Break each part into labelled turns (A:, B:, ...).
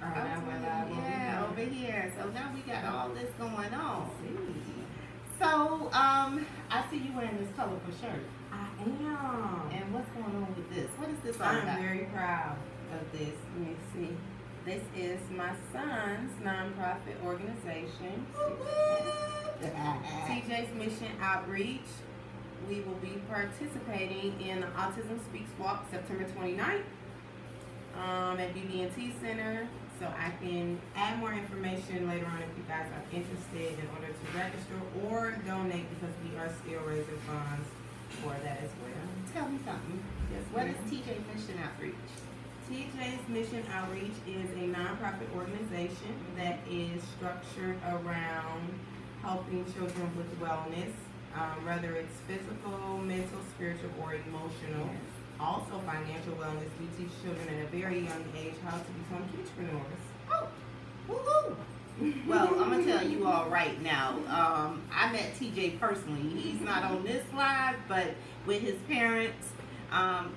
A: All right, now we're live
B: over here. So now we got all this going on.
A: See.
B: So, I see you wearing this colorful shirt.
A: I am.
B: And what's going on with this? What is this all
A: I'm
B: about?
A: very proud of this. Let me see. This is my son's nonprofit organization, TJ's Mission Outreach. We will be participating in the Autism Speaks Walk September 29th at BB&T Center. So I can add more information later on if you guys are interested in order to register or donate, because we are still raising funds for that as well.
B: Tell me something.
A: Yes,
B: What
A: ma'am.
B: is TJ Mission Outreach?
A: TJ's Mission Outreach is a nonprofit organization that is structured around helping children with wellness, whether it's physical, mental, spiritual, or emotional. Also financial wellness. We teach children at a very young age how to become entrepreneurs.
B: Oh, woohoo! Well, I'm gonna tell you all right now. I met TJ personally. He's not on this live, but with his parents'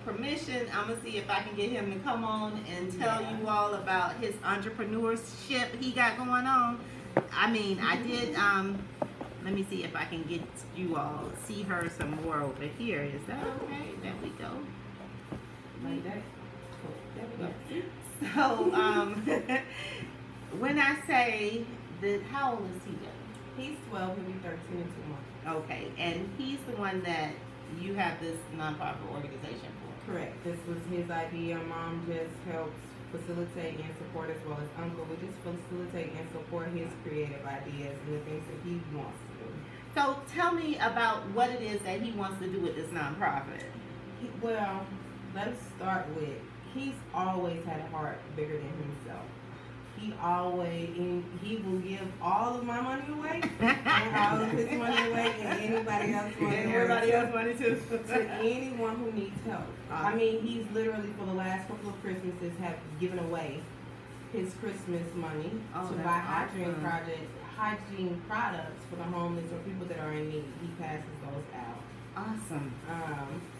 B: permission, I'm gonna see if I can get him to come on and tell you all about his entrepreneurship he got going on. I mean, I did. Let me see if I can get you all see her some more over here. Is that okay? There we go.
A: Like that. Cool. There we go.
B: So, when I say that, how old is TJ?
A: He's 12, he'll be 13 in 2 months.
B: Okay, and he's the one that you have this nonprofit organization for.
A: Correct. This was his idea. Mom just helps facilitate and support, as well as uncle. We just facilitate and support his creative ideas and the things that he wants to do.
B: So tell me about what it is that he wants to do with this nonprofit.
A: Well, let's start with, he's always had a heart bigger than himself. He will give all of my money away, and all of his money away, and anybody else's money away.
B: Everybody else money too.
A: To anyone who needs help. I mean, he's literally, for the last couple of Christmases, have given away his Christmas money to buy hygiene products for the homeless or people that are in need. He passes those out.
B: Awesome.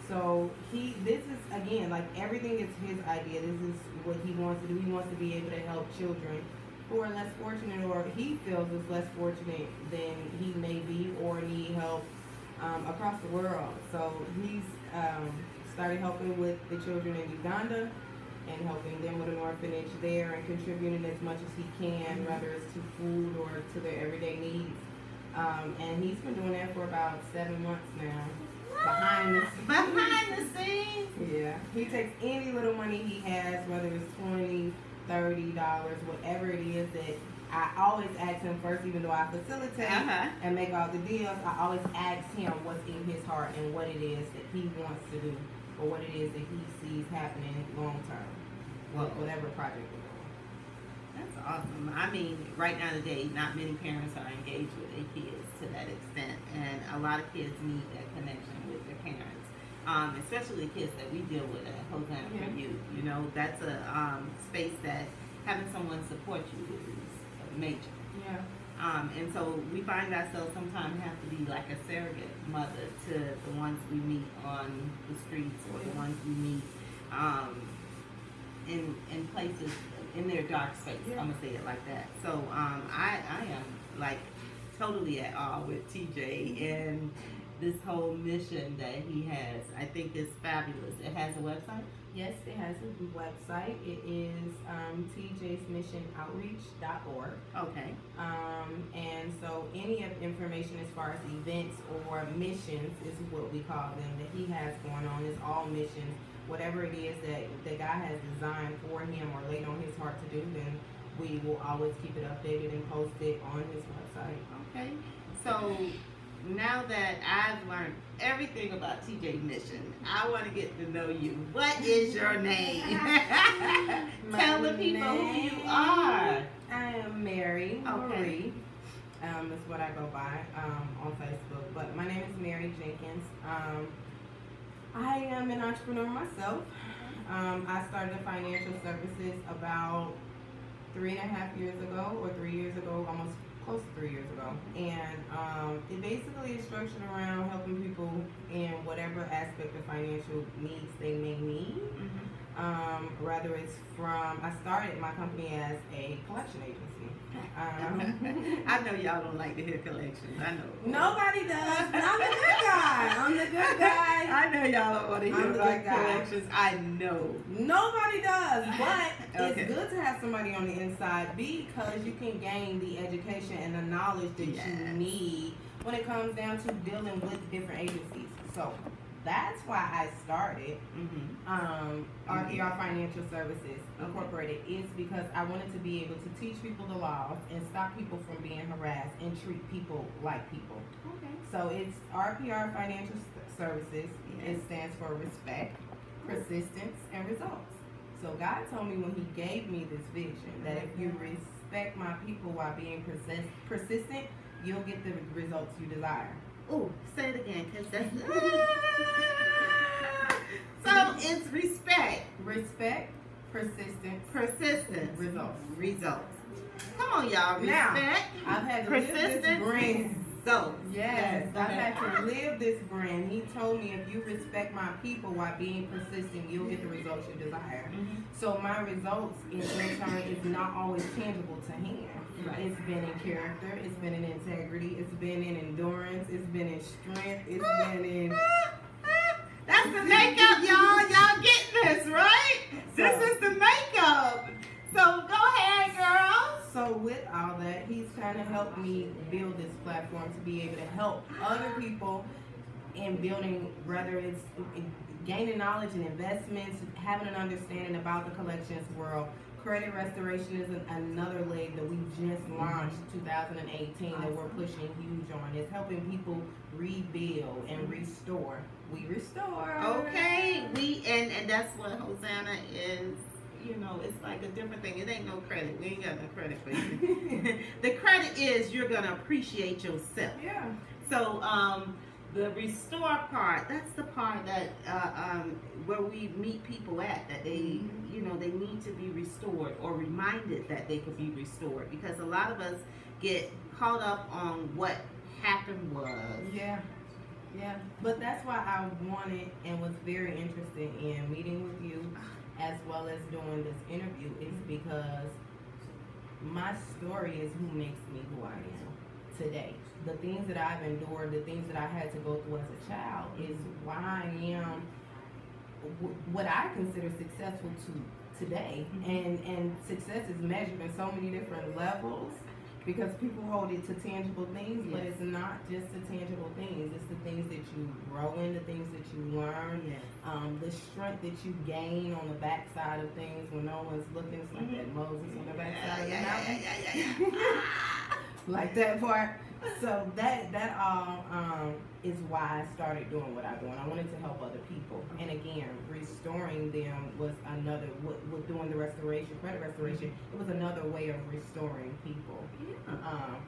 A: So this is, again, like, everything is his idea. This is what he wants to do. He wants to be able to help children who are less fortunate, or he feels is less fortunate than he may be, or need help across the world. So he's started helping with the children in Uganda and helping them with an orphanage there, and contributing as much as he can, whether it's to food or to their everyday needs. And he's been doing that for about 7 months now. Behind
B: the scenes.
A: Yeah. He takes any little money he has, whether it's $20, $30, whatever it is, that I always ask him first, even though I facilitate and make all the deals, I always ask him what's in his heart and what it is that he wants to do, or what it is that he sees happening long term, whatever project we're doing.
B: That's awesome. I mean, right now today, not many parents are engaged with their kids to that extent, and a lot of kids need that connection with their parents, especially the kids that we deal with at Hosanna for Youth. You know, that's a space that having someone support you with is major.
A: Yeah.
B: And so we find ourselves sometimes have to be like a surrogate mother to the ones we meet on the streets, or the ones we meet in places, in their dark space. I'm gonna say it like that. So I am like totally at awe with TJ and this whole mission that he has. I think it's fabulous. It has a website?
A: Yes, it has a website. It is tjsmissionoutreach.org.
B: Okay.
A: And so any of information as far as events or missions is what we call them that he has going on is all missions. Whatever it is that the guy has designed for him or laid on his heart to do, then we will always keep it updated and post it on his website.
B: Okay. So now that I've learned everything about TJ Mission, I want to get to know you. What is your name? Tell the people who you are.
A: I am Mary. Marie. Is what I go by on Facebook. But my name is Mary Jenkins. I am an entrepreneur myself. I started in financial services about 3.5 years ago, or 3 years ago, almost close to 3 years ago. And it basically is structured around helping people in whatever aspect of financial needs they may need. Whether it's from, I started my company as a collection agency.
B: I know y'all don't like to hear collections. I know.
A: Nobody does. But I'm the good guy. I'm the good guy.
B: I know y'all don't want to hear about collections. I know.
A: Nobody does, but
B: Okay.
A: it's good to have somebody on the inside because you can gain the education and the knowledge that
B: Yes.
A: you need when it comes down to dealing with different agencies. So that's why I started RPR Financial Services Incorporated. Is because I wanted to be able to teach people the laws and stop people from being harassed and treat people like people.
B: Okay.
A: So it's RPR Financial Services.
B: Yes.
A: It stands for respect, persistence, and results. So God told me when He gave me this vision that if you respect my people while being persistent, you'll get the results you desire.
B: Oh, say it again, cause that's so it's respect, persistence, results. Come on, y'all.
A: Now,
B: Respect.
A: I've had to live this brand.
B: Results.
A: Yes, I've had to live this brand. He told me if you respect my people while being persistent, you'll get the results you desire. So my results in return is not always tangible to him.
B: Right.
A: It's been in character, it's been in integrity, it's been in endurance, it's been in strength, it's been in...
B: That's the makeup, y'all. Y'all get this, right? This is the makeup. So go ahead, girls.
A: So with all that, he's trying to help me build this platform to be able to help other people in building, whether it's gaining knowledge and investments, having an understanding about the collections world. Credit restoration is another leg that we just launched 2018 that we're pushing huge on. It's helping people rebuild and restore. We restore.
B: Okay, and that's what Hosanna is. You know, it's like a different thing. It ain't no credit. We ain't got no credit for you. The credit is you're gonna appreciate yourself.
A: Yeah.
B: So the restore part, that's the part that where we meet people at, that they, you know, they need to be restored or reminded that they could be restored, because a lot of us get caught up on what happened was.
A: Yeah. Yeah. But that's why I wanted and was very interested in meeting with you as well as doing this interview, is because my story is who makes me who I am today. The things that I've endured, the things that I had to go through as a child is why I am what I consider successful today. And success is measured in so many different levels because people hold it to tangible things, but it's not just the tangible things. It's the things that you grow in, the things that you learn, the strength that you gain on the backside of things when no one's looking. It's like that Moses on the backside of the mountain. Like that part. So that all is why I started doing what I'm doing. I wanted to help other people, and again, restoring them was another. With doing the restoration, credit restoration, it was another way of restoring people,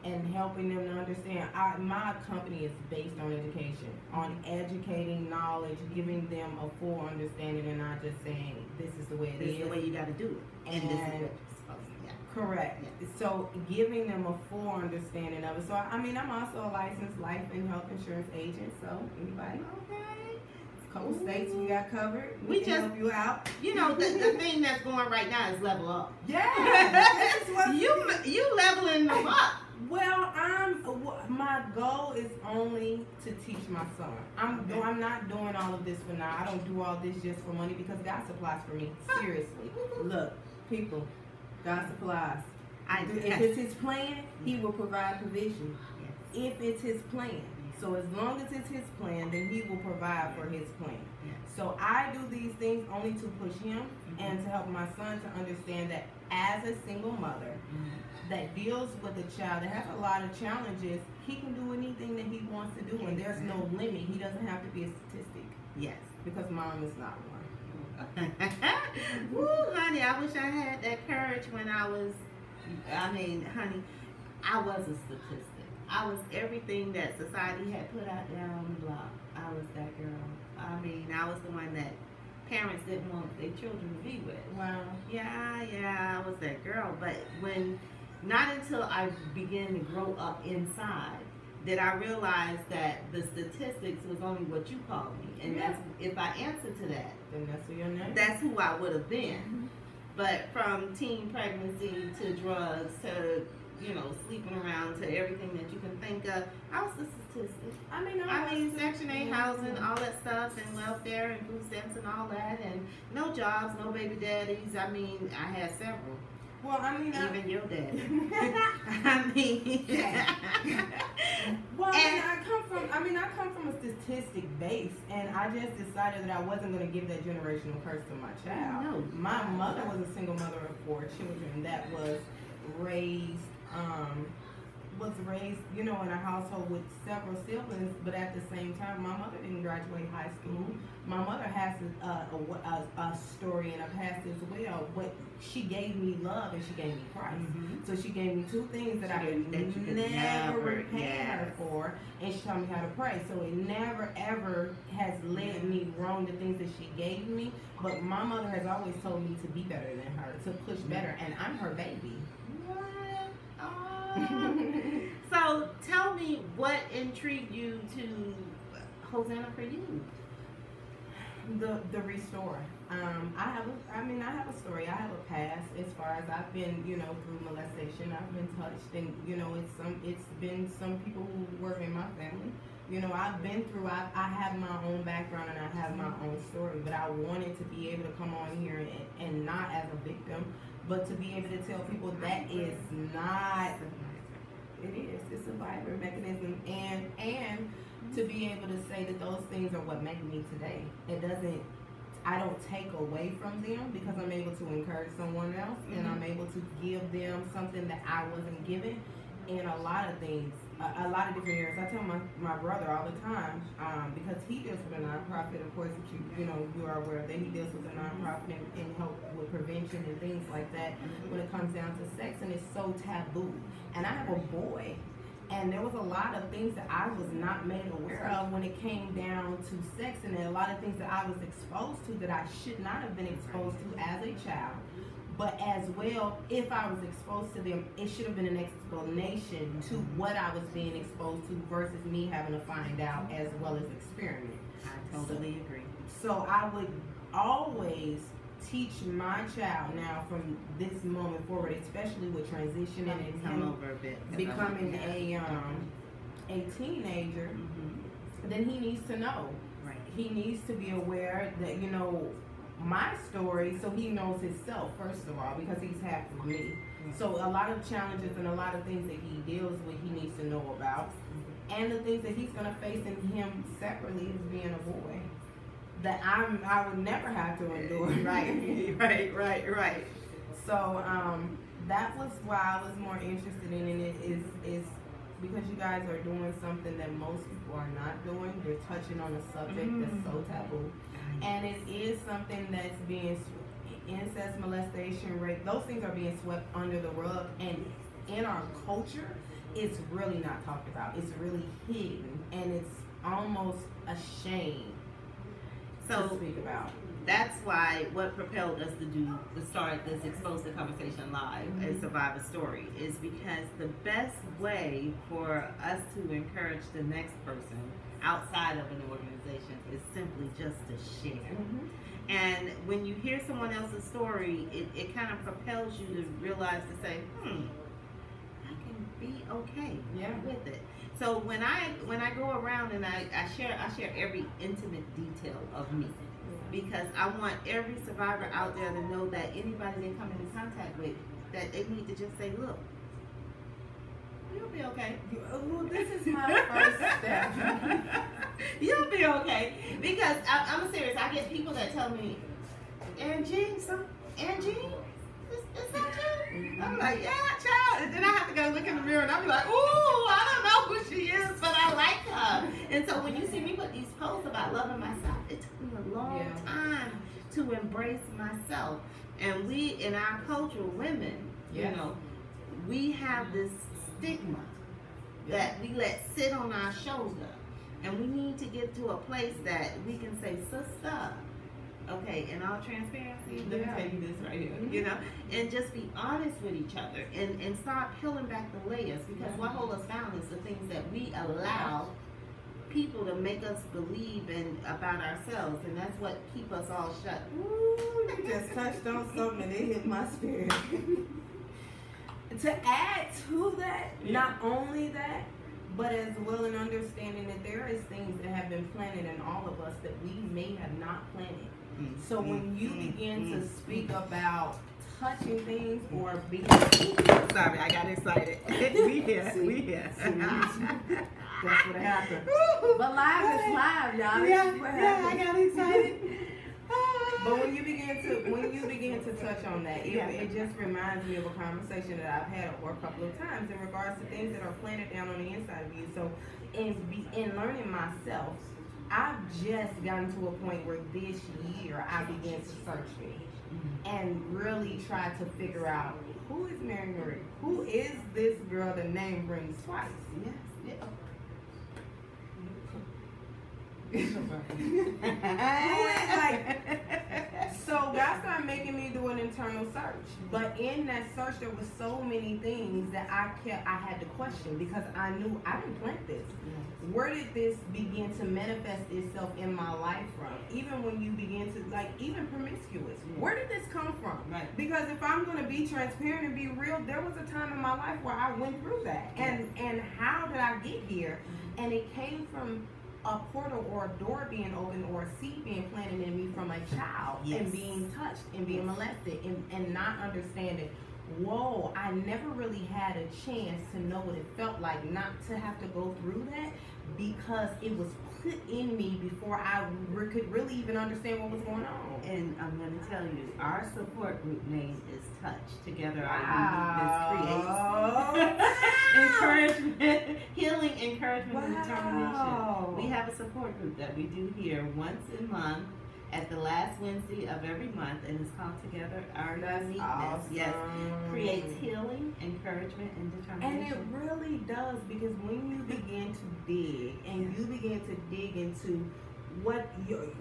A: and helping them to understand. My company is based on education, on educating, knowledge, giving them a full understanding, and not just saying this is the way it is.
B: This is the way you got to do it, and this is what you're supposed to do.
A: Correct. Yeah. So giving them a full understanding of it. So I mean, I'm also a licensed life and health insurance agent. So anybody? Okay. Couple states we got covered. We can help you out.
B: You know, the thing that's going right now is level up.
A: Yeah.
B: you leveling them up.
A: Well, my goal is only to teach my son. I'm not doing all of this for now. I don't do all this just for money because God supplies for me. Seriously. Look, people. God supplies. If it's His plan, He will provide provision. If it's His plan. So as long as it's His plan, then He will provide for His plan. So I do these things only to push him and to help my son to understand that as a single mother that deals with a child that has a lot of challenges, he can do anything that he wants to do, and there's no limit. He doesn't have to be a statistic.
B: Yes.
A: Because mom is not one.
B: Woo, honey, I wish I had that courage when honey, I was a statistic. I was everything that society had put out there on the block. I was that girl. I mean, I was the one that parents didn't want their children to be with.
A: Wow.
B: Yeah, I was that girl. But not until I began to grow up inside did I realize that the statistics was only what you called me. And that's, if I answer to that,
A: then that's who your name.
B: That's who I would have been. But from teen pregnancy to drugs to, you know, sleeping around to everything that you can think of, I was a statistic.
A: I
B: mean, Section 8 housing, all that stuff, and welfare and food stamps and all that, and no jobs, no baby daddies. I mean, I had several.
A: Well, I mean,
B: even your daddy. I mean,
A: well, I come from a statistic base, and I just decided that I wasn't going to give that generational curse to my child.
B: No,
A: my mother was a single mother of 4 children that was raised, you know, in a household with several siblings, but at the same time, my mother didn't graduate high school. My mother has a story and a past as well, but she gave me love and she gave me Christ. So she gave me 2 things that I could never repay her for, and she taught me how to pray. So it never ever has led me wrong, the things that she gave me, but my mother has always told me to be better than her, to push better, and I'm her baby.
B: So tell me what intrigued you to Hosanna for You?
A: The restore. I have a story. I have a past as far as I've been, you know, through molestation. I've been touched, and you know, it's been some people who work in my family. You know, I've been through. I have my own background and I have my own story. But I wanted to be able to come on here and not as a victim, but to be able to tell people that is not. It is. It's a survivor mechanism, and to be able to say that those things are what make me today. I don't take away from them because I'm able to encourage someone else, and I'm able to give them something that I wasn't given in a lot of things, a lot of different areas. I tell my brother all the time, because he deals with a nonprofit, of course, that you are aware that he deals with a nonprofit and help with prevention and things like that when it comes down to sex, and it's so taboo. And I have a boy, and there was a lot of things that I was not made aware of when it came down to sex, and there are a lot of things that I was exposed to that I should not have been exposed to as a child. But as well, if I was exposed to them, it should have been an explanation to what I was being exposed to versus me having to find out as well as experiment.
B: I totally agree.
A: So I would always teach my child now from this moment forward, especially with transitioning and him becoming a teenager, then he needs to know.
B: Right.
A: He needs to be aware that, you know, my story, so he knows himself first of all, because he's half of me. So a lot of challenges and a lot of things that he deals with, he needs to know about, and the things that he's going to face in him separately is being a boy that I would never have to endure. Right. So that was why I was more interested in it. Is because you guys are doing something that most people are not doing. You're touching on a subject that's so taboo. And it is something that's being, incest, molestation, rape, those things are being swept under the rug. And in our culture, it's really not talked about. It's really hidden. And it's almost a shame to speak about.
B: That's why what propelled us to start this Expose the Conversation Live as Survivor Story is because the best way for us to encourage the next person outside of an organization is simply just to share. And when you hear someone else's story, it kind of propels you to realize to say, I can be okay with it. So when I go around and I share every intimate detail of me, because I want every survivor out there to know that anybody they come into contact with, that they need to just say, look, you'll be okay.
A: Well, this is my first step.
B: You'll be okay. Because I'm serious. I get people that tell me, Angie, is that you? I'm like, yeah, child. And then I have to go look in the mirror and I'll be like, ooh, I don't know who she is, but I like her. And so when you see me put these posts about loving myself, it took me a long time to embrace myself. And we, in our culture, women, you know, we have this stigma that we let sit on our shoulder. And we need to get to a place that we can say, sister, okay, in all transparency, let me tell you this right here, you know, and just be honest with each other and start peeling back the layers, because what holds us down is the things that we allow people to make us believe about ourselves, and that's what keep us all shut.
A: Ooh, you just touched on something that hit my spirit. To add to that, not only that, but as well in understanding that there is things that have been planted in all of us that we may have not planted. So when you begin to speak about touching things or being...
B: Sorry, I got excited. We here.
A: That's what happened. But live is live, y'all.
B: Yeah, I got excited.
A: But when you begin to touch on that, it just reminds me of a conversation that I've had a couple of times in regards to things that are planted down on the inside of you. So in learning myself, I've just gotten to a point where this year I began to search me and really try to figure out, who is Mary Marie? Who is this girl the name rings twice?
B: Yes.
A: So God started making me do an internal search, but in that search there was so many things that I had to question, because I knew I didn't plant this. Where did this begin to manifest itself in my life from? Even when you begin to, like, even promiscuous, where did this come from? Right. Because if I'm going to be transparent and be real, there was a time in my life where I went through that, and how did I get here? And it came from a portal or a door being opened or a seed being planted in me from a child, and being touched and being molested and not understanding, whoa, I never really had a chance to know what it felt like not to have to go through that, because it was put in me before I could really even understand what was going on.
B: And I'm going to tell you, our support group name is Touch. Together our uniqueness creates encouragement, healing, encouragement, and determination. We have a support group that we do here once a month at the last Wednesday of every month, and it's called Together Our Uniqueness.
A: Awesome.
B: Yes, creates healing, encouragement, and determination.
A: And it really does, because when you begin to dig, and you begin to dig into what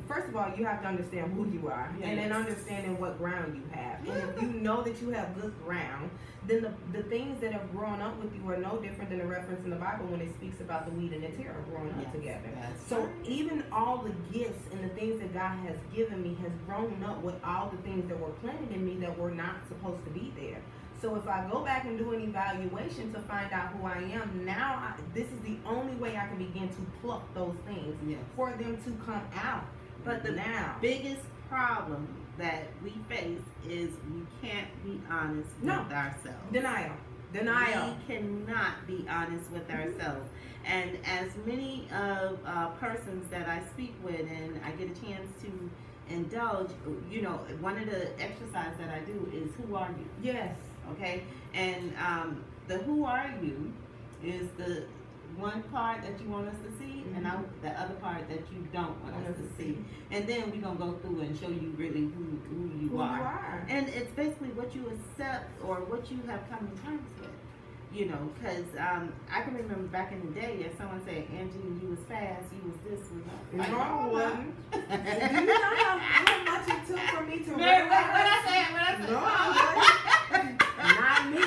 A: first of all, you have to understand who you are, and then understanding what ground you have. And if you know that you have good ground, then the things that have grown up with you are no different than the reference in the Bible when it speaks about the wheat and the tare growing up together. So even all the gifts and the things that God has given me has grown up with all the things that were planted in me that were not supposed to be there. So if I go back and do an evaluation to find out who I am, now this is the only way I can begin to pluck those things for them to come out.
B: But the biggest problem that we face is we can't be honest with ourselves.
A: Denial.
B: We cannot be honest with ourselves. And as many of persons that I speak with and I get a chance to indulge, you know, one of the exercises that I do is, who are you?
A: Yes.
B: Okay, and the who are you is the one part that you want us to see, and the other part that you don't want us to see. And then we're going to go through and show you really who you are. And it's basically what you accept or what you have come to terms with. You know, because I can remember back in the day, if someone said, Angie, you was fast, you was this, was that.
A: No, I wasn't. Do you know how much it took for me to
B: realize?
A: What I said? No, I wasn't. Not me.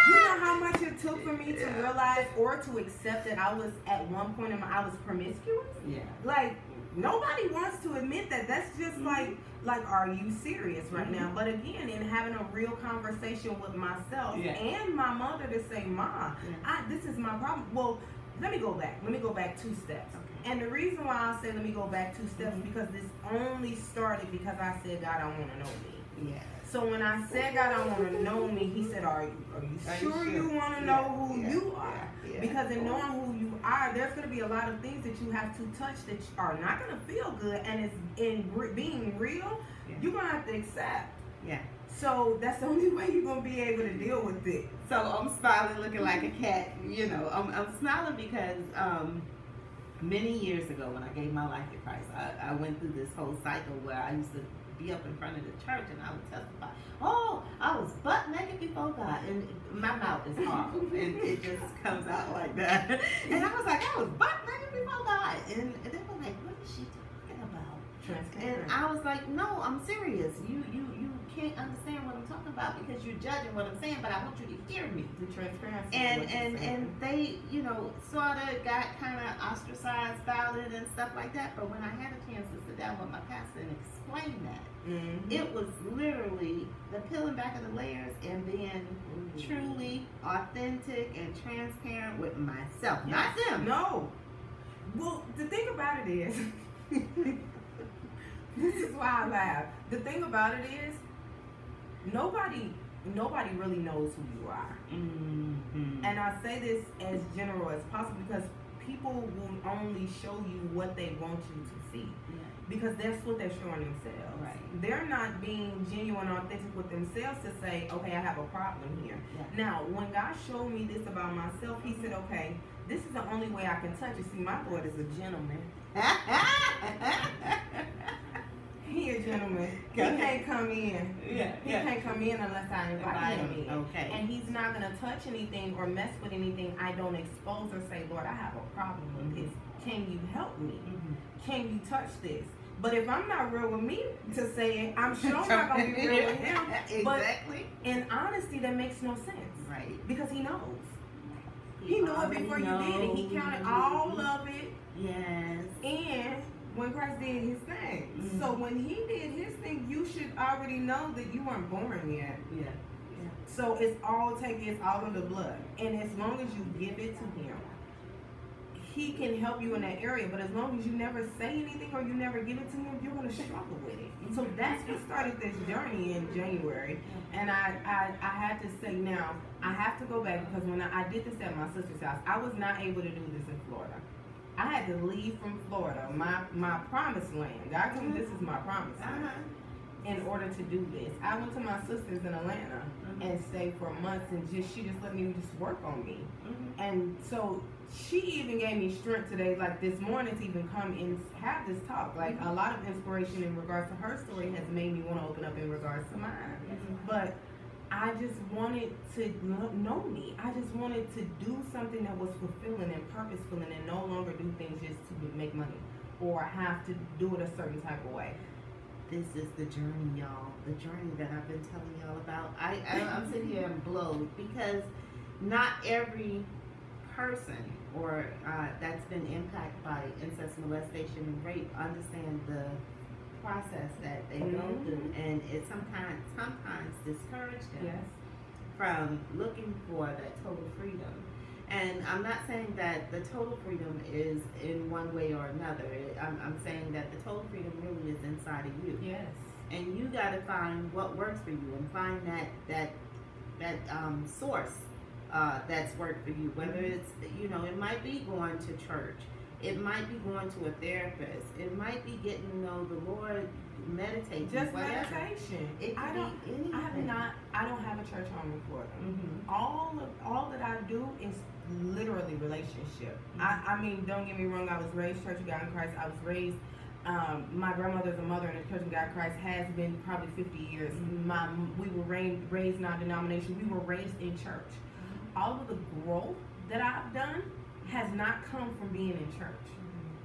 A: You know how much it took for me to realize or to accept that I was, at one point in I was promiscuous?
B: Yeah.
A: Like, nobody wants to admit that. That's just like, are you serious right now? But again, in having a real conversation with myself and my mother to say, Ma, this is my problem. Well, let me go back. Let me go back 2 steps. Okay. And the reason why I say let me go back 2 steps is because this only started because I said, God, I want to know me. Yeah. So when I said, God, I want to know me, he said, are you sure you want to know who you are? Because in knowing who you are, there's going to be a lot of things that you have to touch that are not going to feel good. And it's in being real, you're going to have to accept. Yeah. So that's the only way you're going to be able to deal with it.
B: So I'm smiling looking like a cat. You know, I'm smiling because many years ago when I gave my life to Christ, I went through this whole cycle where I used to be up in front of the church and I would testify, oh, I was butt naked before God, and my mouth is horrible and it just comes out like that. And I was like, I was butt naked before God, and they were like, what is she talking about? And I was like, no, I'm serious. You can't understand what I'm talking about because you're judging what I'm saying, but I want you to hear me.
A: The transparency.
B: And they, you know, sort of got kind of ostracized about it and stuff like that. But when I had a chance to sit down with my pastor and explain that, it was literally the peeling back of the layers and being truly authentic and transparent with myself, not them.
A: No. Well, the thing about it is, this is why I laugh. The thing about it is, nobody really knows who you are. And I say this as general as possible because people will only show you what they want you to see. Because that's what they're showing themselves.
B: Right.
A: They're not being genuine, authentic with themselves to say, okay, I have a problem here. Now, when God showed me this about myself, he said, okay, this is the only way I can touch it. See, my Lord is a gentleman. He a gentleman. He can't come in. He can't come in unless I invite him in.
B: Okay.
A: And he's not going to touch anything or mess with anything I don't expose or say, Lord, I have a problem with this. Can you help me? Can you touch this? But if I'm not real with me to say it, I'm sure I'm not going to be real with him.
B: Exactly.
A: But in honesty, that makes no sense.
B: Right.
A: Because he knows. He knew it before you did it. He counted all of it.
B: Yes.
A: And when Christ did his thing. So when he did his thing, you should already know that you weren't born yet. So it's all in the blood. And as long as you give it to him, he can help you in that area. But as long as you never say anything or you never give it to him, you're going to struggle with it. So that's what started this journey in January. And I had to say, now, I have to go back because when I did this at my sister's house, I was not able to do this in Florida. I had to leave from Florida, my promised land. God told me this is my promised land. In order to do this, I went to my sister's in Atlanta and stayed for months, and she just let me just work on me. And so she even gave me strength today, like this morning, to even come and have this talk. Like a lot of inspiration in regards to her story has made me want to open up in regards to mine. But I just wanted to know me. I just wanted to do something that was fulfilling and purposeful and no longer do things just to make money or have to do it a certain type of way.
B: This is the journey, y'all. The journey that I've been telling y'all about. I'm sitting here and blown because not every person or that's been impacted by incest, molestation, and rape understand the process that they go through, and it sometimes discourage them from looking for that total freedom. And I'm not saying that the total freedom is in one way or another. I'm saying that the total freedom really is inside of you.
A: Yes.
B: And you got to find what works for you and find that source that's worked for you. Whether it's, it might be going to church. It might be going to a therapist. It might be getting to know the Lord, meditating.
A: Just
B: whatever.
A: meditation.
B: It could be anything.
A: I don't have a church home in Florida. All that I do is literally relationship. I mean, don't get me wrong. I was raised Church of God in Christ. I was raised. My grandmother's a mother in the Church of God in Christ. Has been probably 50 years. We were raised non-denomination. We were raised in church. All of the growth that I've done has not come from being in church.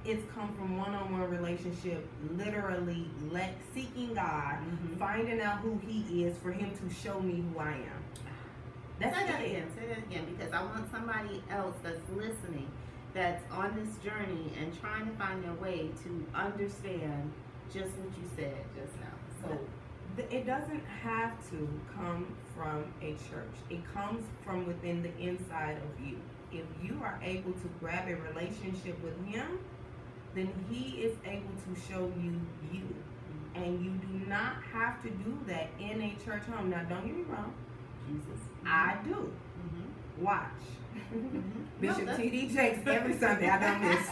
A: It's come from one-on-one relationship, literally seeking God, finding out who he is for him to show me who I am.
B: Say that again, because I want somebody else that's listening, that's on this journey and trying to find their way to understand just what you said just now. So
A: it doesn't have to come from a church. It comes from within the inside of you. If you are able to grab a relationship with him, then he is able to show you you. And you do not have to do that in a church home. Now, don't get me wrong.
B: Jesus.
A: I do. Watch. Bishop T.D. Jakes every Sunday. I don't miss.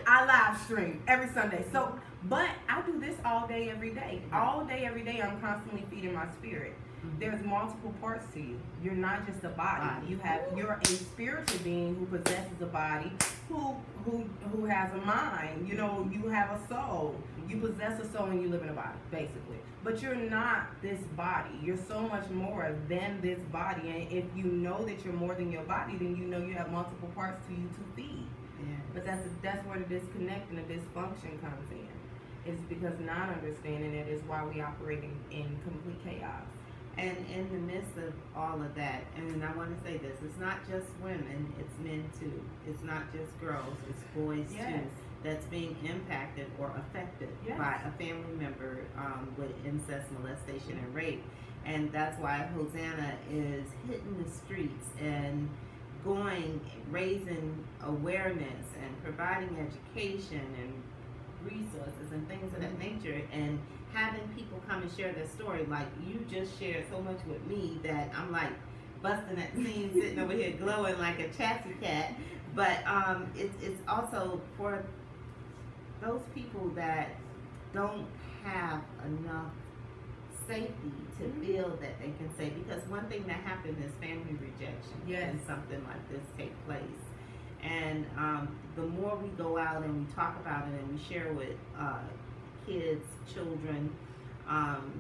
A: I live stream every Sunday. So, but I do this all day, every day. All day, every day, I'm constantly feeding my spirit. There's multiple parts to you. You're not just a body. You're a spiritual being who possesses a body, who has a mind. You have a soul. You possess a soul and you live in a body, basically. But you're not this body. You're so much more than this body. And if you know that you're more than your body, then you know you have multiple parts to you to feed. But that's where the disconnect and the dysfunction comes in. It's because not understanding it is why we operate in complete chaos.
B: And in the midst of all of that, and I want to say this, it's not just women, it's men too. It's not just girls, it's boys
A: Yes.
B: too that's being impacted or affected
A: Yes.
B: by a family member with incest, molestation, and rape. And that's why Hosanna is hitting the streets and going, raising awareness and providing education and resources and things of that nature, and having people come and share their story. Like you just shared so much with me that I'm like busting at the seams, sitting over here glowing like a chassis cat. But it's also for those people that don't have enough safety to feel that they can say, because one thing that happens is family rejection
A: Yes.
B: when something like this take place. And the more we go out and we talk about it and we share with kids, children,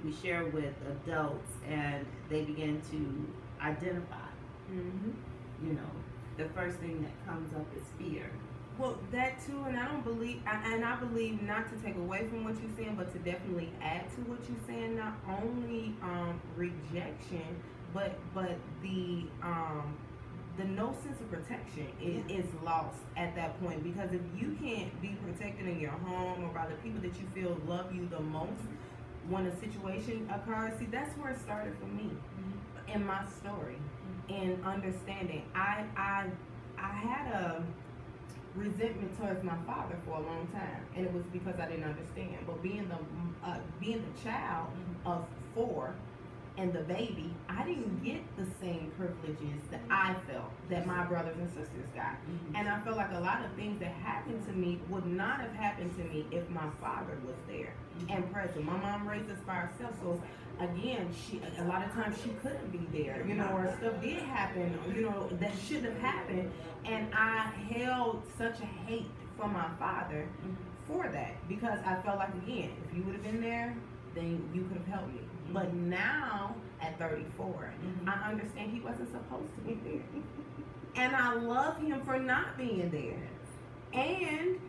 B: we share with adults, and they begin to identify, you know, the first thing that comes up is fear.
A: Well, that too, and I believe not to take away from what you're saying, but to definitely add to what you're saying. Not only rejection, but the no sense of protection is lost at that point, because if you can't be protected in your home or by the people that you feel love you the most when a situation occurs, see, that's where it started for me in my story, in understanding. I had a resentment towards my father for a long time, and it was because I didn't understand. But being the child of 4 and the baby, I didn't get the same privileges that I felt that my brothers and sisters got. And I felt like a lot of things that happened to me would not have happened to me if my father was there and present. My mom raised us by herself, so again, a lot of times she couldn't be there, you know, or stuff did happen, you know, that shouldn't have happened. And I held such a hate for my father for that, because I felt like, again, if you would have been there, then you could have helped me. But now, at 34, I understand he wasn't supposed to be there. And I love him for not being there. And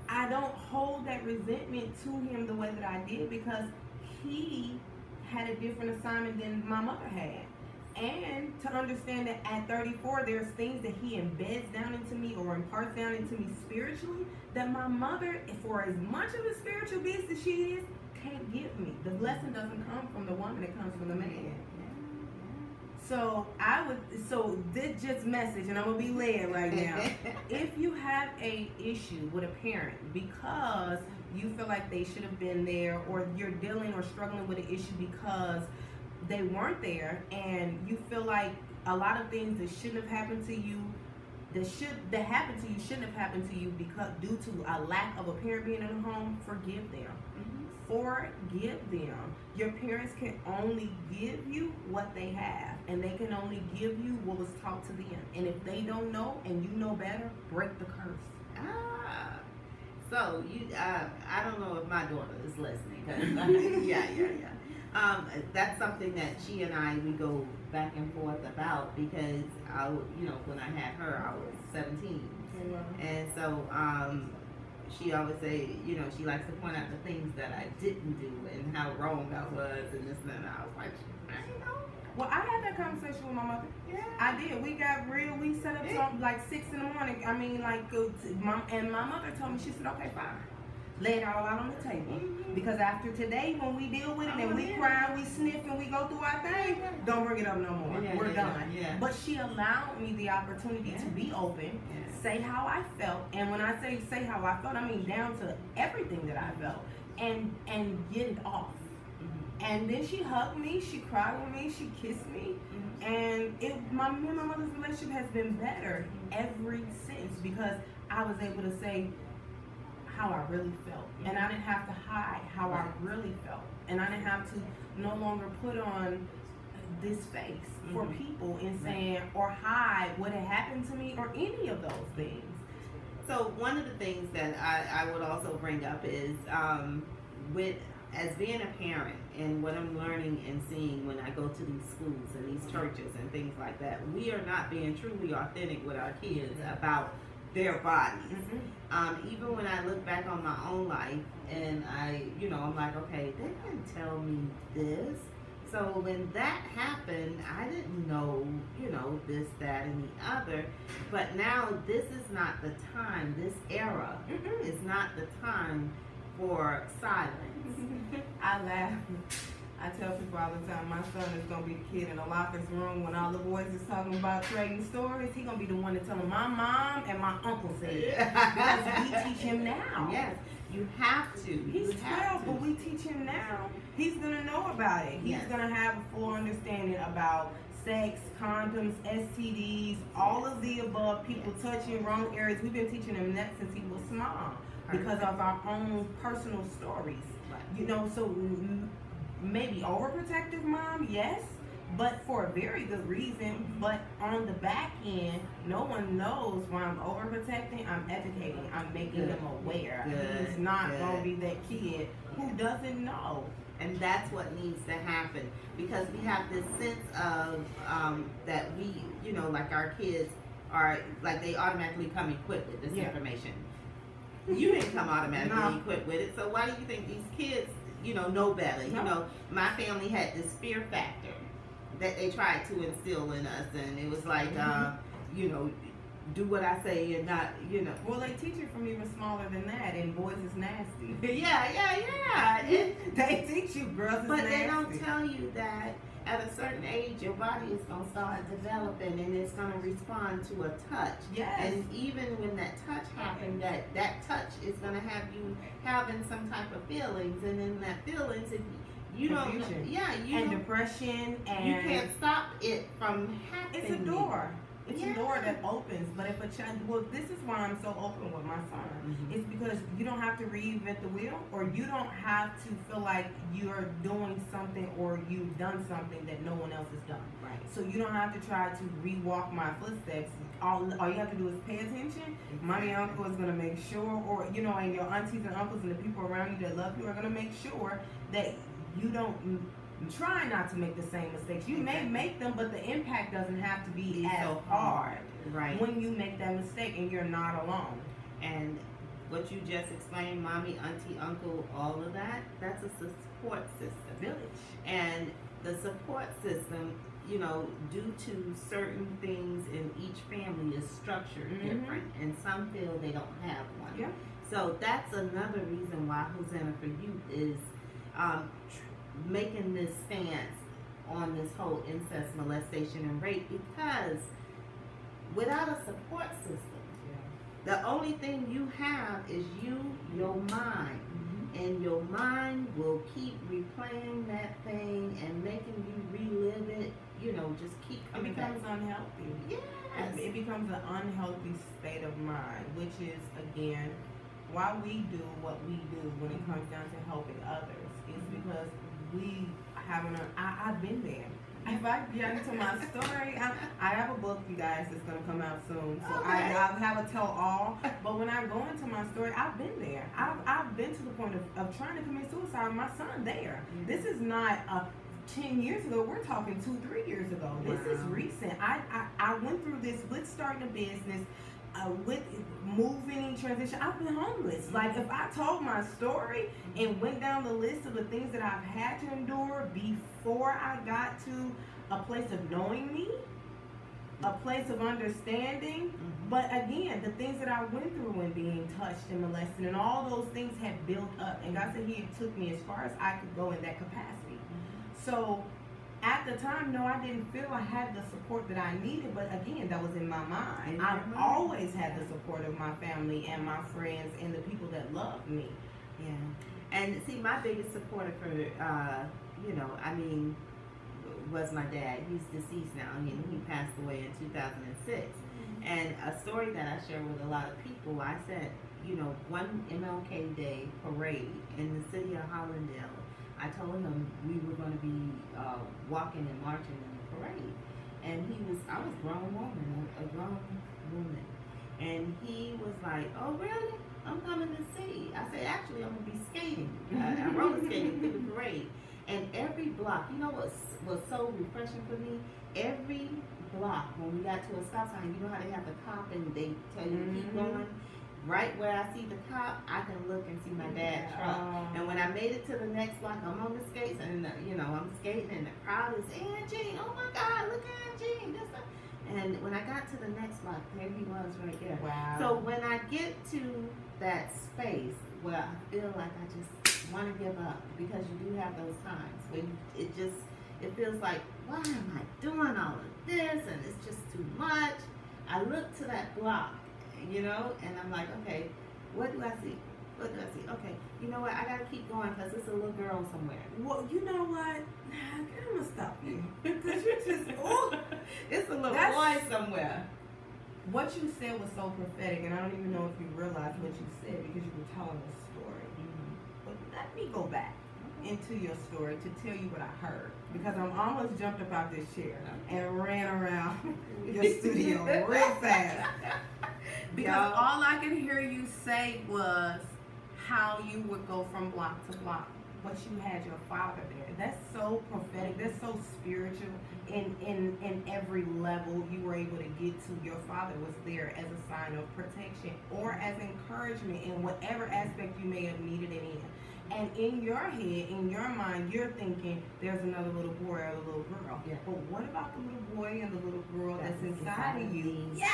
A: I don't hold that resentment to him the way that I did, because he had a different assignment than my mother had. And to understand that at 34, there's things that he embeds down into me or imparts down into me spiritually that my mother, for as much of a spiritual beast as she is, can't give me. The blessing doesn't come from the woman, it comes from the man. So this just message, and I'm gonna be led right now. If you have a issue with a parent because you feel like they should have been there, or you're dealing or struggling with an issue because they weren't there, and you feel like a lot of things that shouldn't have happened to you, that happened to you shouldn't have happened to you because due to a lack of a parent being in the home, forgive them. Forgive them. Your parents can only give you what they have, and they can only give you what was taught to them. And if they don't know and you know better, break the curse.
B: So I don't know if my daughter is listening. 'Cause, yeah. That's something that she and I, we go back and forth about, because when I had her, I was 17, and so she always say, she likes to point out the things that I didn't do and how wrong I was and this and that. And I was like, I know.
A: Well, I had that conversation with my mother.
B: Yeah.
A: I did. We got real. We set up something like 6 in the morning. I mean, and my mother told me, she said, okay, fine. Lay it all out on the table. Because after today, when we deal with it and we cry, we sniff, and we go through our thing, don't bring it up no more. We're done.
B: Yeah.
A: But she allowed me the opportunity to be open, say how I felt. And when I say how I felt, I mean down to everything that I felt. And get it off. And then she hugged me, she cried with me, she kissed me. And me and my mother's relationship has been better ever since, because I was able to say how I really felt. And I didn't have to hide how I really felt. And I didn't have to no longer put on this face for people and saying, or hide what had happened to me or any of those things.
B: So one of the things that I would also bring up is as being a parent, and what I'm learning and seeing when I go to these schools and these churches and things like that, we are not being truly authentic with our kids about their bodies. Even when I look back on my own life and I'm like, okay, they didn't tell me this. So when that happened, I didn't know, this, that, and the other. But now this is not the time. This era is not the time for silence.
A: I laugh. I tell people all the time, my son is going to be the kid in the locker's room when all the boys is talking about trading stories. He's going to be the one to tell them, my mom and my uncle said it. Because we teach him now.
B: Yes, you have to.
A: He's 12, but we teach him now. He's going to know about it. He's going to have a full understanding about sex, condoms, STDs, all of the above, people touching wrong areas. We've been teaching him that since he was small because of our own personal stories. Right. So maybe overprotective mom, yes, but for a very good reason. But on the back end, no one knows why I'm overprotecting. I'm educating. I'm making them aware. He's not going to be that kid who doesn't know.
B: And that's what needs to happen, because we have this sense of that we, like our kids are, like they automatically come equipped with this information. You didn't come automatically equipped with it, so why do you think these kids, know better? My family had this fear factor that they tried to instill in us, and it was like, do what I say and not,
A: Well, they teach it from even smaller than that, and boys is nasty.
B: Yeah.
A: They teach you girls is
B: but
A: nasty.
B: They don't tell you that at a certain age, your body is going to start developing, and it's going to respond to a touch.
A: Yes.
B: And even when that touch happened, that touch is going to have you having some type of feelings, and in that feelings, if you
A: confusion.
B: don't,
A: and depression, and
B: you can't stop it from happening.
A: It's a door. It's a door that opens. But if a child, this is why I'm so open with my son. It's because you don't have to reinvent the wheel, or you don't have to feel like you're doing something or you've done something that no one else has done.
B: Right.
A: So you don't have to try to rewalk my footsteps. All you have to do is pay attention. Mommy and uncle is going to make sure, or and your aunties and uncles and the people around you that love you are going to make sure that you don't try not to make the same mistakes. You may make them, but the impact doesn't have to be as
B: so
A: hard when you make that mistake, and you're not alone.
B: And what you just explained, mommy, auntie, uncle, all of that, that's a support system.
A: Village.
B: And the support system, due to certain things in each family is structured different, and some feel they don't have one.
A: Yeah.
B: So that's another reason why Hosanna for Youth is making this stance on this whole incest, molestation, and rape, because without a support system, the only thing you have is your mind. And your mind will keep replaying that thing and making you relive it, just keep coming back.
A: It becomes unhealthy.
B: Yes.
A: It becomes an unhealthy state of mind, which is, again, why we do what we do when it comes down to helping others, is because we I've been there. If I get into my story, I have a book, you guys, that's going to come out soon. So I have a tell-all. But when I go into my story, I've been there. I've been to the point of trying to commit suicide with my son there. This is not 10 years ago. We're talking 2-3 years ago. This is recent. I went through this with starting a business, with moving, transition. I've been homeless. Like, if I told my story and went down the list of the things that I've had to endure before I got to a place of knowing me, a place of understanding, but again, the things that I went through when being touched and molested, and all those things had built up, and God said He took me as far as I could go in that capacity. So at the time, no, I didn't feel I had the support that I needed, but again, that was in my mind. I've always had the support of my family and my friends and the people that loved me.
B: Yeah. And see, my biggest supporter for, was my dad. He's deceased now. He passed away in 2006. And a story that I share with a lot of people, I said, one MLK Day parade in the city of Hollandale, I told him we were going to be walking and marching in the parade. And I was a grown woman. And he was like, oh, really? I'm coming to see. I said, actually, I'm going to be skating. I'm roller skating through the parade. And every block, you know what was so refreshing for me? Every block, when we got to a stop sign, you know how they have the cop and they tell you to keep going? Right where I see the cop, I can look and see my dad's truck. And when I made it to the next block, I'm on the skates, and I'm skating, and the crowd is, Angie, oh my God, look at Angie. And when I got to the next block, there he was right there.
A: Wow.
B: So when I get to that space where I feel like I just want to give up, because you do have those times when it feels like, why am I doing all of this, and it's just too much. I look to that block, and I'm like, okay, what do I see? What do I see? Okay, you know what? I gotta keep going because it's a little girl somewhere.
A: Well, you know what? I'm gonna stop you because you just
B: it's a little boy somewhere.
A: What you said was so prophetic, and I don't even know if you realized what you said because you were telling a story. But let me go back into your story to tell you what I heard, because I'm almost jumped up out this chair and ran around your studio real fast. Because all I could hear you say was how you would go from block to block, but you had your father there. That's so prophetic. That's so spiritual. In every level you were able to get to, your father was there as a sign of protection or as encouragement in whatever aspect you may have needed it in. And in your head, in your mind, you're thinking there's another little boy or a little girl.
B: Yeah.
A: But what about the little boy and the little girl that's inside of you?
B: Yes!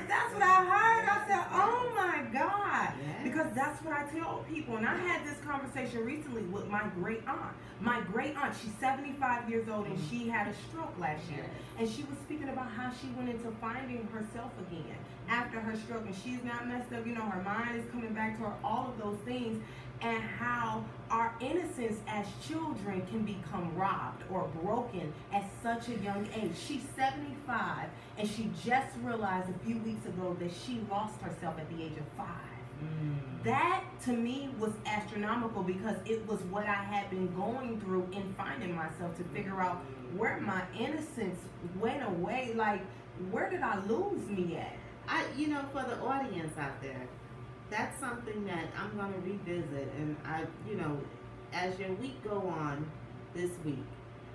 A: That's what I heard. I said, oh my God.
B: Yes.
A: Because that's what I tell people. And I had this conversation recently with my great aunt. My great aunt, she's 75 years old, and she had a stroke last year. And she was speaking about how she went into finding herself again after her stroke. And she's not messed up. Her mind is coming back to her, all of those things. And how our innocence as children can become robbed or broken at such a young age. She's 75, and she just realized a few weeks ago that she lost herself at the age of 5. That to me was astronomical, because it was what I had been going through in finding myself, to figure out where my innocence went away. Like, where did I lose me at?
B: For the audience out there, that's something that I'm going to revisit. And as your week go on this week,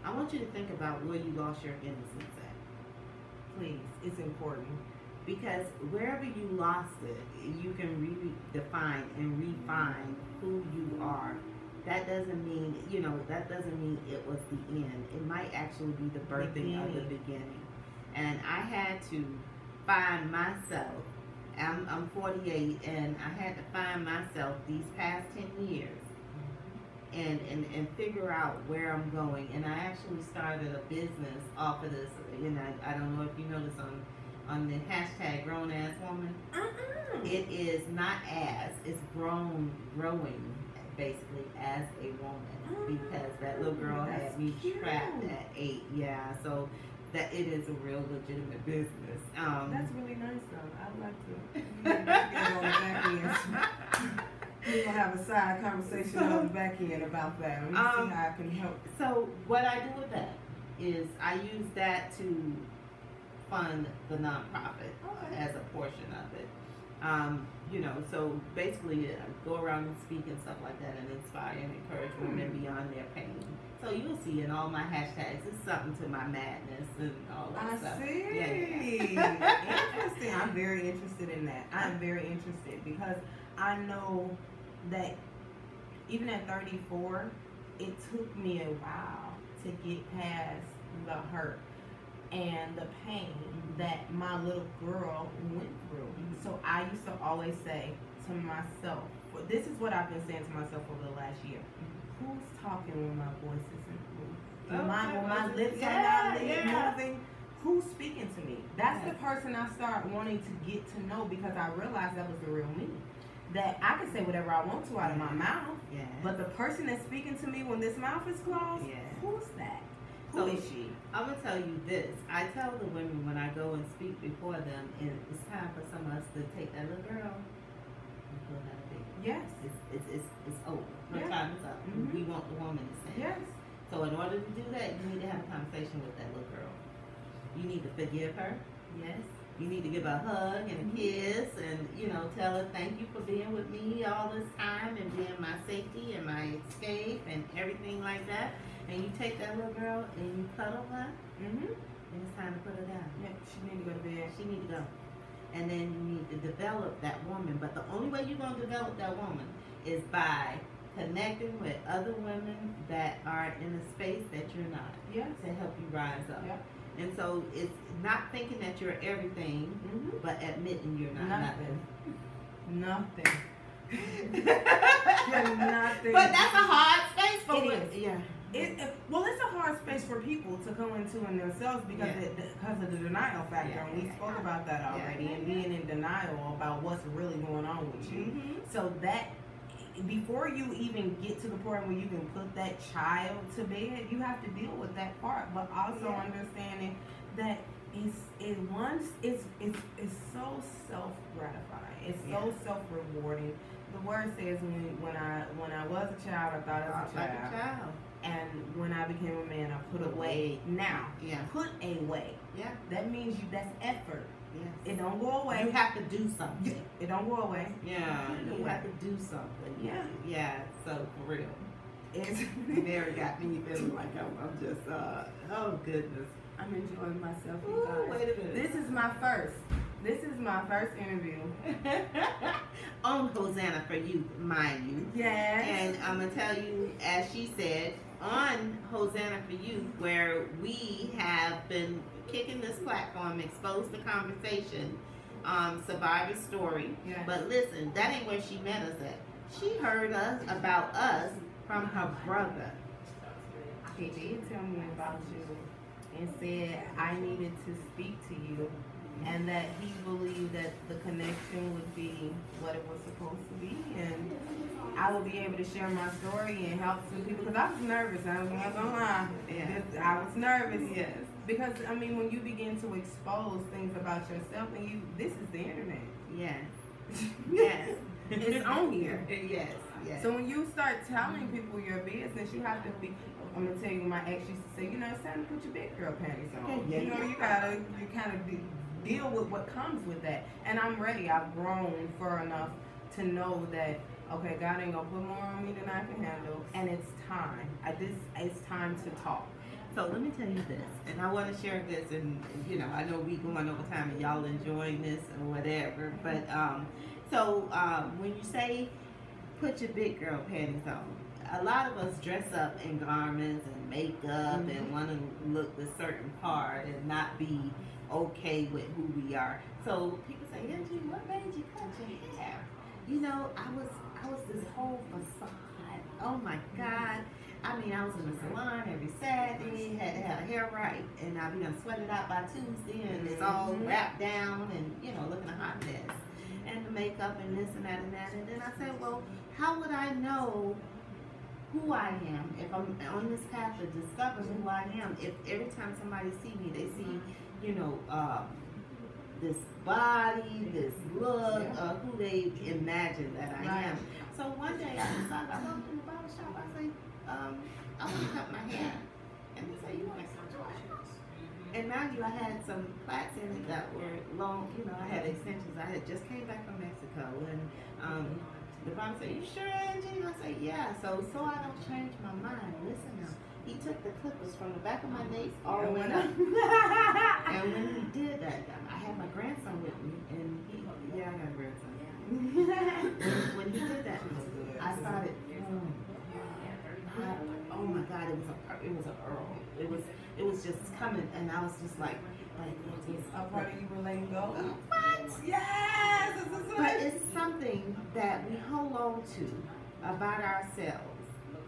B: I want you to think about where you lost your innocence at.
A: Please, it's important.
B: Because wherever you lost it, you can redefine and refine who you are. That doesn't mean, it was the end. It might actually be the birthing of the beginning. And I had to find myself. I'm 48, and I had to find myself these past 10 years and figure out where I'm going. And I actually started a business off of this. I don't know if you noticed on the hashtag grown ass woman. It is not it's growing basically as a woman, because that little girl had me trapped at 8. Yeah, so that it is a real legitimate business.
A: That's really nice though. I'd like to get on the back end. We're gonna have a side conversation on the back end about that. Let me see how I can help.
B: So what I do with that is I use that to fund the nonprofit as a portion of it. So basically go around and speak and stuff like that, and inspire and encourage women beyond their pain. So you'll see in all my hashtags, it's something to my madness and all that stuff.
A: I see.
B: Yeah.
A: Interesting. I'm very interested in that. I'm very interested, because I know that even at 34, it took me a while to get past the hurt and the pain that my little girl went through. So I used to always say to myself, this is what I've been saying to myself over the last year: who's talking when my voice isn't moving? When my lips are not moving, who's speaking to me? That's the person I start wanting to get to know, because I realized that was the real me. That I can say whatever I want to out of my mouth, but the person that's speaking to me when this mouth is closed, who's that? Who is she?
B: I'm going to tell you this. I tell the women when I go and speak before them, and it's time for some of us to take that little girl and put her out of
A: Yes.
B: It's over. Her time is up. We want the woman to stand.
A: Yes.
B: So in order to do that, you need to have a conversation with that little girl. You need to forgive her.
A: Yes.
B: You need to give her a hug and a kiss, and tell her thank you for being with me all this time and being my safety and my escape and everything like that. And you take that little girl and you cuddle her, and it's time to put her down.
A: Yeah, she need to go to bed.
B: She need to go. And then you need to develop that woman. But the only way you're going to develop that woman is by connecting with other women that are in a space that you're not.
A: Yes.
B: To help you rise up.
A: Yep.
B: And so it's not thinking that you're everything, but admitting you're not nothing.
A: Nothing. You're nothing.
B: But that's a hard space for women.
A: Yeah. Well, it's a hard space for people to go into in themselves because of the denial factor, and we spoke about that already, and being in denial about what's really going on with you. So that before you even get to the point where you can put that child to bed, you have to deal with that part, but also understanding that it's so self-gratifying. It's so self-rewarding. The word says when I was a child, I thought as a child. And when I became a man, I put away. Now, put away. Yeah. That means that's effort. Yes. It don't go away.
B: You have to do something.
A: It don't go away.
B: Yeah. You have to do something.
A: Yeah.
B: Yeah. So for real. It's Mary got me feeling like I'm just oh goodness.
A: I'm enjoying myself.
B: Ooh, wait a minute.
A: This is my first interview.
B: On Hosanna for Youth, mind you.
A: Yes.
B: And I'm gonna tell you, as she said, on Hosanna for Youth, where we have been kicking this platform, expose the conversation, survivor story.
A: Yes.
B: But listen, that ain't where she met us at. She heard about us from her brother.
A: He did tell me about you and said I needed to speak to you, and that he believed that the connection would be what it was supposed to be, and I would be able to share my story and help some people, because I was nervous. I was not gonna lie. I was nervous.
B: Yes.
A: Because when you begin to expose things about yourself, and this is the internet.
B: Yes. Yes.
A: It's on here.
B: Yes. Yes.
A: So when you start telling people your business, you have to be. I'm gonna tell you, my ex used to say, it's time to put your big girl panties on.
B: Yeah.
A: You kind of deal with what comes with that. And I'm ready. I've grown far enough to know that, okay, God ain't gonna put more on me than I can handle, and it's time. It's time to talk.
B: So let me tell you this, and I want to share this, and I know we going over time and y'all enjoying this or whatever, but when you say put your big girl panties on, a lot of us dress up in garments and makeup and want to look a certain part and not be okay with who we are. So people say, Angie, what made you cut your hair? I was this whole facade. Oh my God. I was in the salon every Saturday, had to have a hair right, and I'll be done sweated out by Tuesday, and it's all wrapped down and looking a hot mess. And the makeup and this and that and that. And then I said, well, how would I know who I am if I'm on this path of discovering who I am? If every time somebody see me, they see, this body, this look, who they imagine that I am. So one day I decided, I walked in the barber shop, I say, I want to cut my hair. And they say, you want to cut your hair? And mind you, I had some plaits in it that were long, I had extensions. I had just came back from Mexico, and the barber said, you sure, Angie? And I said, yeah. So I don't change my mind. Listen now. He took the clippers from the back of my nape all the way up. And when he did that, I had my grandson with me, and I got a grandson. When he did that, I started, oh my God, it was an earl. It was just coming, and I was just like
A: a part of you were letting go.
B: What?
A: Yes!
B: But it's something that we hold on to about ourselves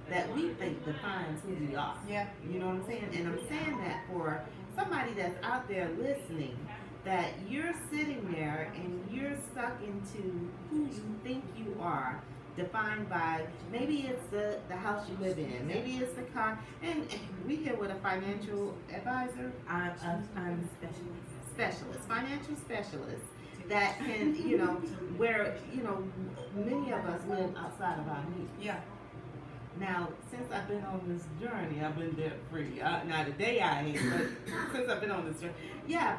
B: that we think defines who we are.
A: Yeah.
B: You know what I'm saying? And I'm saying that for somebody that's out there listening, that you're sitting there and you're stuck into who you think you are, defined by, maybe it's the house you live in, maybe it's the car, and we here with a financial advisor.
A: I'm a specialist,
B: financial specialist, that can, where, many of us live outside of our means.
A: Yeah.
B: Now, since I've been on this journey, I've been debt free. Now today I ain't, but since I've been on this journey,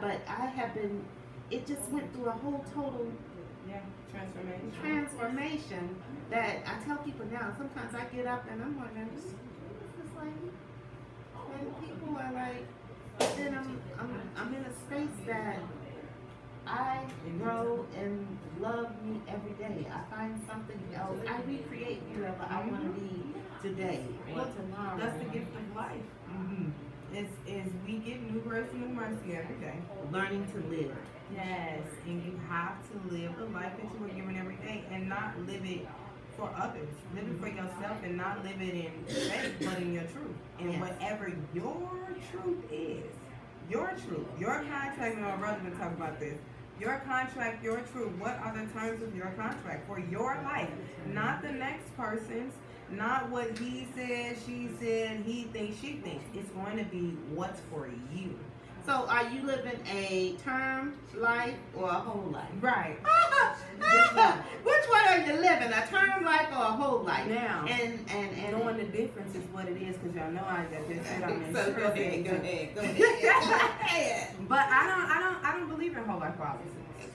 B: but I have been it just went through a whole total transformation that I tell people now. Sometimes I get up and I'm wondering, who's this lady? And people are like, then I'm in a space that I grow and love me every day. I find something else. I recreate whoever I want to be today or tomorrow.
A: That's the gift of life. Is we get new grace and new mercy every day.
B: Learning to live.
A: Yes, and you have to live the life that you were given every day and not live it for others. Live it for yourself and not live it in faith, but in your truth. And whatever your truth is, your truth, your contract, and my brother been talking about this. Your contract, your truth. What are the terms of your contract for your life? Not the next person's, not what he said, she said, he thinks, she thinks. It's going to be what's for you.
B: So are you living a term life or a whole life?
A: Right.
B: Which one are you living? A term life or a whole life?
A: Now,
B: and
A: knowing the difference is what it is, because y'all know I just said I'm in
B: so go ahead.
A: But I don't believe in whole life policies.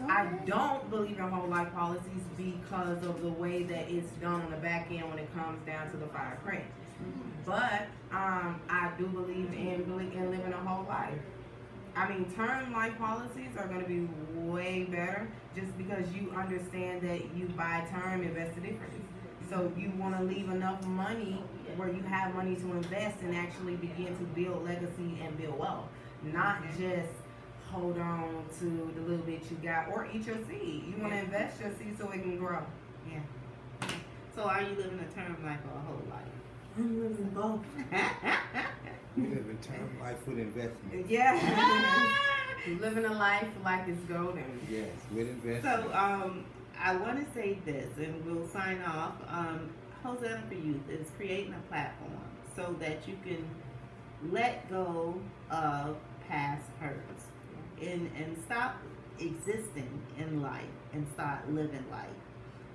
A: I don't believe in whole life policies because of the way that it's done on the back end when it comes down to the fire credit. But I do believe in living a whole life. I mean, term life policies are going to be way better just because you understand that you buy term invested differently. So you want to leave enough money where you have money to invest and actually begin to build legacy and build wealth. Not just hold on to the little bit you got or eat your seed. You want to invest your seed so it can grow.
B: Yeah. So are you living a term life or a whole life?
A: I'm living both.
C: We live in term life with investment.
A: Yeah. Living a life like it's golden.
C: Yes, with investment.
B: So I want to say this, and we'll sign off. Hosanna for Youth is creating a platform so that you can let go of past hurts and stop existing in life and start living life.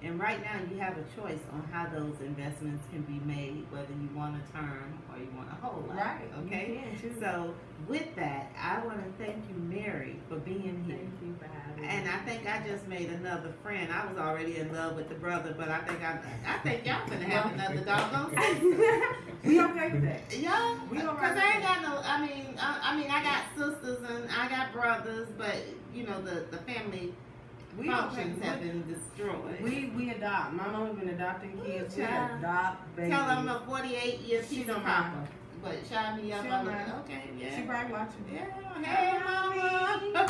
B: And right now you have a choice on how those investments can be made, whether you want a term or you want a whole life.
A: Right.
B: Okay. So with that, I want to thank you, Mary, for being here.
A: Thank you for having me.
B: And I think I just made another friend. I was already in love with the brother, but I think y'all gonna have another doggone sister.
A: We okay with that?
B: Yeah,
A: We don't
B: because
A: like
B: I ain't got no. I mean, I got sisters and I got brothers, but you know the family functions have been destroyed.
A: We adopt. My mom's been adopting kids. We
B: child.
A: adopt babies.
B: Tell them a 48-year
A: She
B: piece
A: don't
B: of
A: mind.
B: papa. But shout me up.
A: She
B: I'm
A: don't
B: like,
A: mind.
B: okay, yeah.
A: She probably watching.
B: Yeah, hey mama.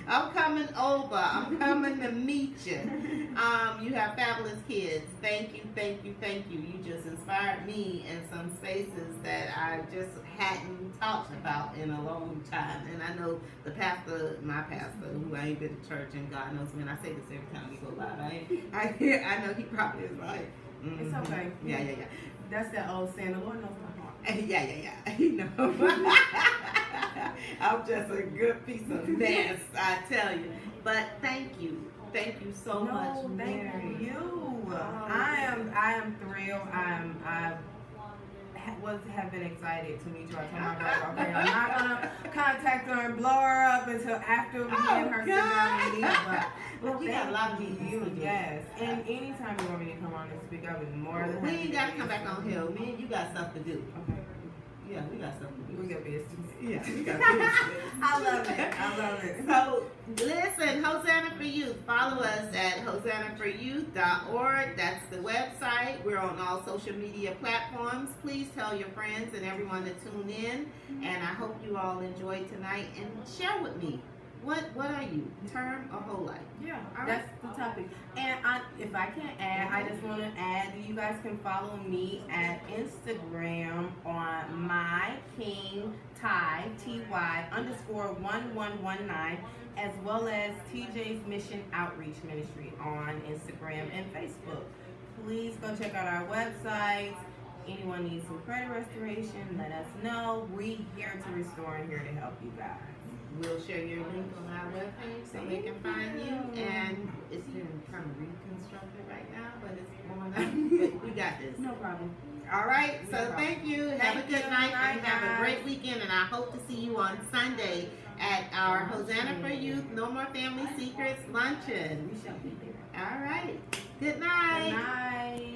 B: I'm coming over. I'm coming to meet you. You have fabulous kids. Thank you, thank you, thank you. You just inspired me in some spaces that I just hadn't talked about in a long time. And I know the pastor, my pastor, who I ain't been to church, and God knows me, and I say this every time we go live. I know he probably is like,
A: It's okay.
B: Yeah.
A: That's that old saying. The Lord knows my heart.
B: Yeah. You know. I'm just a good piece of mess, I tell you. But thank you so much, Mary.
A: Thank you. I am thrilled. Have been excited to meet you. I told my brother, okay, I'm not gonna contact her and blow her up until after we get her sit down and meet.
B: But we got a lot of meetings to do.
A: Yes, and anytime you want me to come on and speak, I would more than
B: We
A: happy
B: ain't
A: to
B: got to
A: do
B: come back
A: so.
B: on here. Me and you got stuff to do.
A: Okay.
B: Yeah, we got stuff to do.
A: We got business.
B: Yeah, we got business.
A: I love it.
B: So, listen, Hosanna for Youth. Follow us at hosannaforyouth.org. That's the website. We're on all social media platforms. Please tell your friends and everyone to tune in. And I hope you all enjoyed tonight. And share with me, what are you, term or whole life?
A: Yeah,
B: All right.
A: that's the topic. And if I can add, I just want to add that you guys can follow me at Instagram on myking ty _1119, as well as TJ's Mission Outreach Ministry on Instagram and Facebook. Please go check out our websites. Anyone needs some credit restoration, let us know. We're here to restore and here to help you guys.
B: We'll share your link on our webpage so they can find you. And it's been kind of reconstructed right now, but it's going on. But we got this.
A: No problem.
B: All right,
A: No
B: so
A: problem.
B: thank you. Have
A: Thank
B: a good
A: you.
B: night
A: Bye,
B: and have a
A: guys.
B: great weekend. And I hope to see you on Sunday at our Hosanna for Youth No More Family Secrets Luncheon.
A: We shall be there.
B: All right. Good night.
A: Good night.